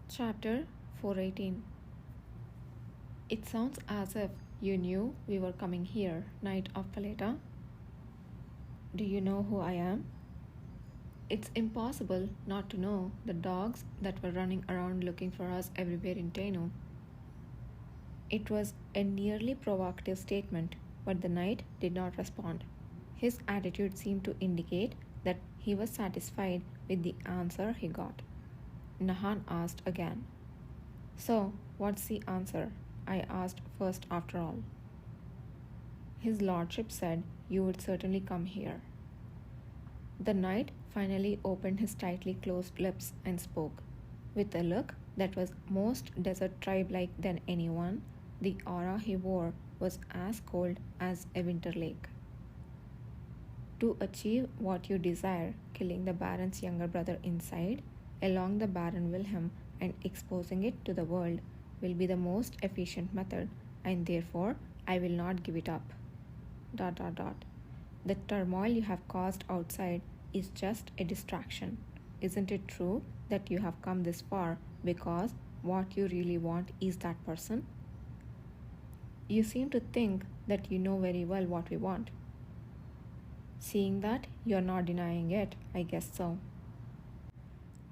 Chapter 418. It sounds as if you knew we were coming here, Knight of Paleta. Do you know who I am? It's impossible not to know the dogs that were running around looking for us everywhere in Tenno. It was a nearly provocative statement, but the knight did not respond. His attitude seemed to indicate that he was satisfied with the answer he got. Nahan asked again. So, what's the answer? I asked first after all. His lordship said you would certainly come here. The knight finally opened his tightly closed lips and spoke. With a look that was most desert tribe like than anyone, the aura he wore was as cold as a winter lake. To achieve what you desire, killing the Baron's younger brother inside, along the Baron Wilhelm, and exposing it to the world will be the most efficient method, and therefore I will not give it up. ... The turmoil you have caused outside is just a distraction. Isn't it true that you have come this far because what you really want is that person? You seem to think that you know very well what we want. Seeing that you're not denying it, I guess so.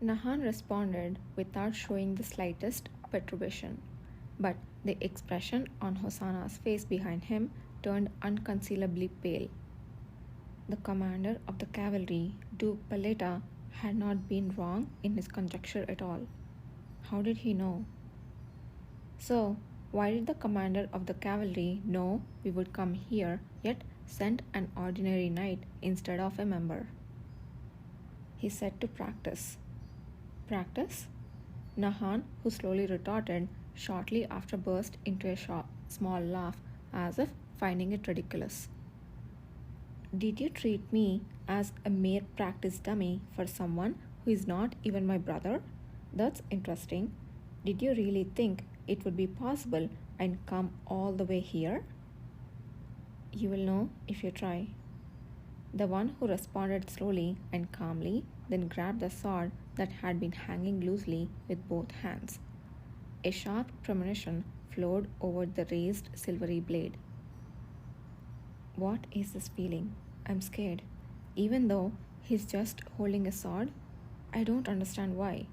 Nahan responded without showing the slightest perturbation, but the expression on Hosanna's face behind him turned unconcealably pale. The commander of the cavalry, Duke Paleta, had not been wrong in his conjecture at all. How did he know? So, why did the commander of the cavalry know we would come here, yet send an ordinary knight instead of a member? He said to practice. Practice? Nahan, who slowly retorted, shortly after burst into a small laugh as if finding it ridiculous. Did you treat me as a mere practice dummy for someone who is not even my brother? That's interesting. Did you really think it would be possible and come all the way here? You will know if you try. The one who responded slowly and calmly then grabbed the sword that had been hanging loosely with both hands. A sharp premonition flowed over the raised silvery blade. What is this feeling? I'm scared. Even though he's just holding a sword, I don't understand why.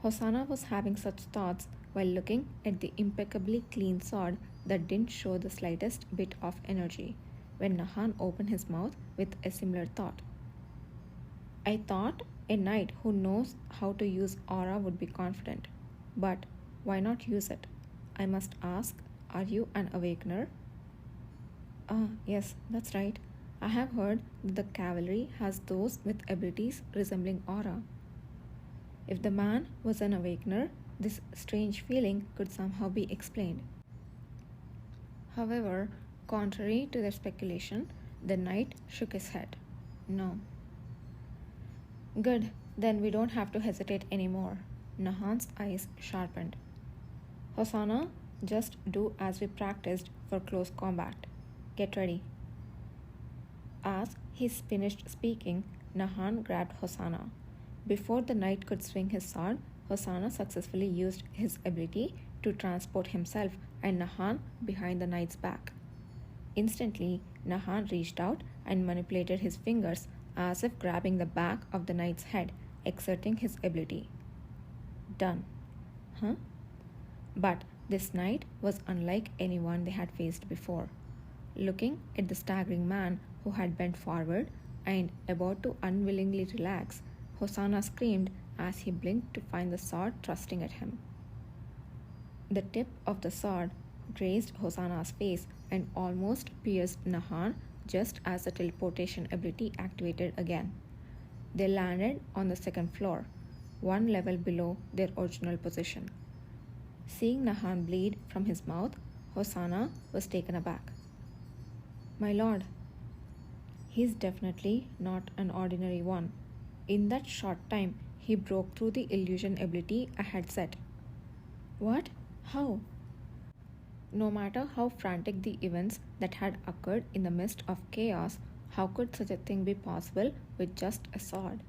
Hosanna was having such thoughts while looking at the impeccably clean sword that didn't show the slightest bit of energy when Nahan opened his mouth with a similar thought. I thought a knight who knows how to use aura would be confident. But why not use it? I must ask, are you an awakener? Yes, that's right. I have heard that the cavalry has those with abilities resembling aura. If the man was an awakener, this strange feeling could somehow be explained. However, contrary to their speculation, the knight shook his head. No. Good, then we don't have to hesitate anymore. Nahan's eyes sharpened. Hosanna, just do as we practiced for close combat. Get ready. As he finished speaking, Nahan grabbed Hosanna. Before the knight could swing his sword, Hosanna successfully used his ability to transport himself and Nahan behind the knight's back. Instantly, Nahan reached out and manipulated his fingers as if grabbing the back of the knight's head, exerting his ability. Done. Huh? But this knight was unlike anyone they had faced before. Looking at the staggering man who had bent forward and about to unwillingly relax, Hosanna screamed as he blinked to find the sword thrusting at him. The tip of the sword grazed Hosanna's face and almost pierced Nahan just as the teleportation ability activated again. They landed on the second floor, one level below their original position. Seeing Nahan bleed from his mouth, Hosanna was taken aback. My lord, he's definitely not an ordinary one. In that short time, he broke through the illusion ability I had set. What? How? No matter how frantic the events that had occurred in the midst of chaos, how could such a thing be possible with just a sword?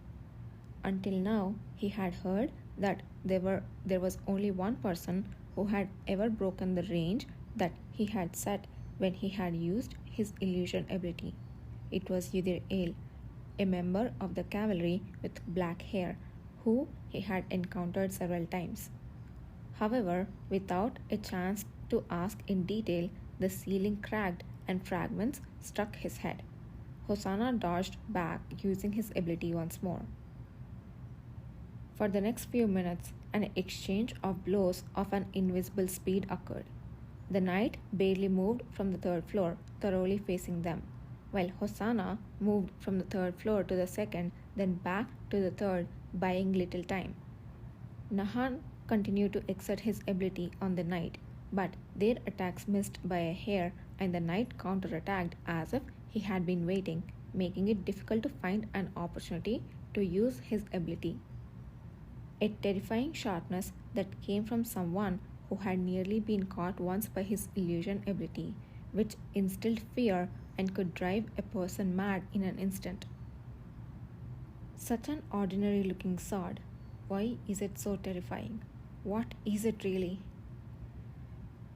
Until now, he had heard that there was only one person who had ever broken the range that he had set when he had used his illusion ability. It was Yudir Ale, a member of the cavalry with black hair, who he had encountered several times. However, without a chance to ask in detail, the ceiling cracked and fragments struck his head. Hosanna dodged back using his ability once more. For the next few minutes, an exchange of blows of an invisible speed occurred. The knight barely moved from the third floor, thoroughly facing them, while Hosanna moved from the third floor to the second, then back to the third, buying little time. Nahan continued to exert his ability on the knight, but their attacks missed by a hair, and the knight counterattacked as if he had been waiting, making it difficult to find an opportunity to use his ability. A terrifying sharpness that came from someone who had nearly been caught once by his illusion ability, which instilled fear and could drive a person mad in an instant. Such an ordinary looking sword. Why is it so terrifying? What is it really?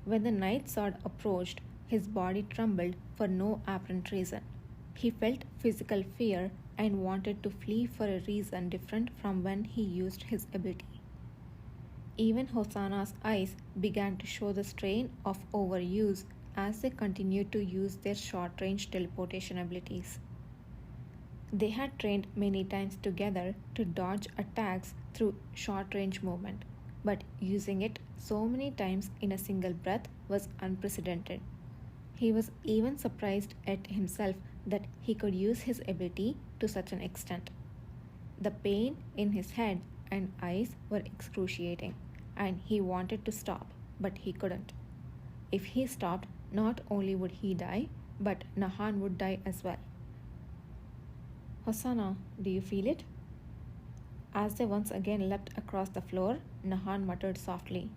When the knight's sword approached, his body trembled for no apparent reason. He felt physical fear and wanted to flee for a reason different from when he used his ability. Even Hosanna's eyes began to show the strain of overuse as they continued to use their short range teleportation abilities. They had trained many times together to dodge attacks through short range movement, but using it so many times in a single breath was unprecedented. He was even surprised at himself that he could use his ability to such an extent. The pain in his head and eyes were excruciating, and he wanted to stop, but he couldn't. If he stopped, not only would he die, but Nahan would die as well. Hosanna, do you feel it? As they once again leapt across the floor, Nahan muttered softly,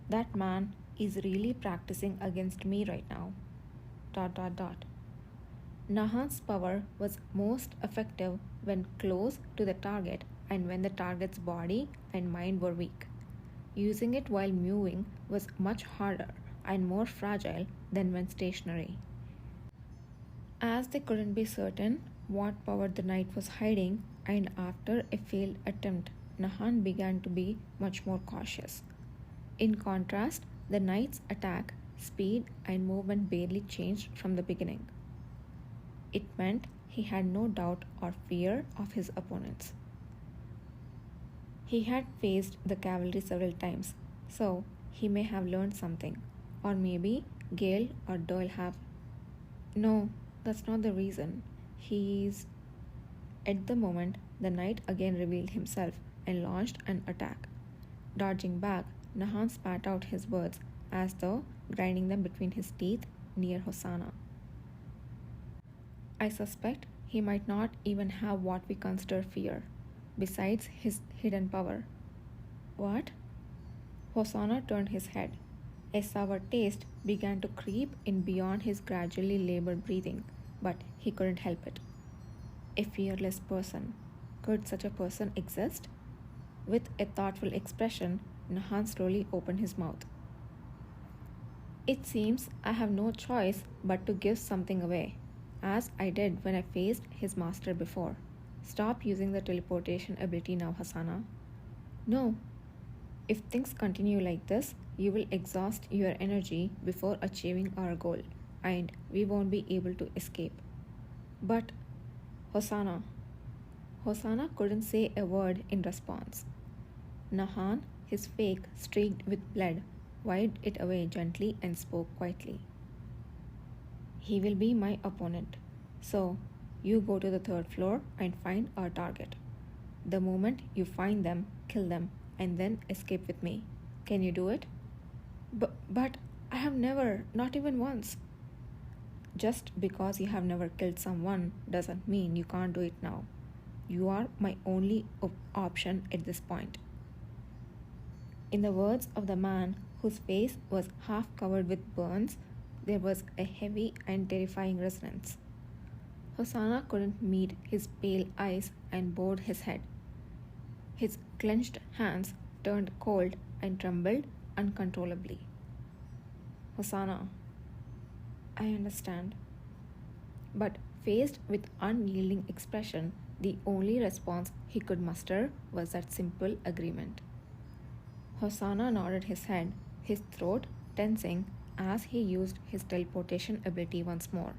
"That man is really practicing against me right now. ... Nahan's power was most effective when close to the target and when the target's body and mind were weak. Using it while moving was much harder and more fragile than when stationary. As they couldn't be certain what power the knight was hiding, and after a failed attempt, Nahan began to be much more cautious. In contrast, the knight's attack, speed, and movement barely changed from the beginning. It meant he had no doubt or fear of his opponents. He had faced the cavalry several times, so he may have learned something. Or maybe Gale or Doyle have. No, that's not the reason. He's. At the moment, the knight again revealed himself and launched an attack. Dodging back, Nahan spat out his words as though grinding them between his teeth near Hosanna. I suspect he might not even have what we consider fear, besides his hidden power. What? Hosanna turned his head. A sour taste began to creep in beyond his gradually labored breathing, but he couldn't help it. A fearless person. Could such a person exist? With a thoughtful expression, Nahan slowly opened his mouth. It seems I have no choice but to give something away, as I did when I faced his master before. Stop using the teleportation ability now, Hosanna. No. If things continue like this, you will exhaust your energy before achieving our goal, and we won't be able to escape. But, Hosanna. Hosanna couldn't say a word in response. Nahan, his face streaked with blood, wiped it away gently and spoke quietly. He will be my opponent. So, you go to the third floor and find our target. The moment you find them, kill them, and then escape with me. Can you do it? But I have never, not even once. Just because you have never killed someone doesn't mean you can't do it now. You are my only option at this point. In the words of the man whose face was half covered with burns, there was a heavy and terrifying resonance. Hosanna couldn't meet his pale eyes and bowed his head. His clenched hands turned cold and trembled uncontrollably. Hosanna, I understand. But faced with unyielding expression, the only response he could muster was that simple agreement. Hosanna nodded his head, his throat tensing as he used his teleportation ability once more.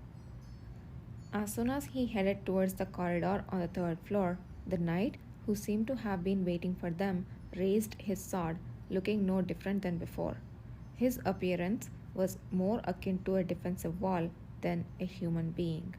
As soon as he headed towards the corridor on the third floor, the knight, who seemed to have been waiting for them, raised his sword, looking no different than before. His appearance was more akin to a defensive wall than a human being.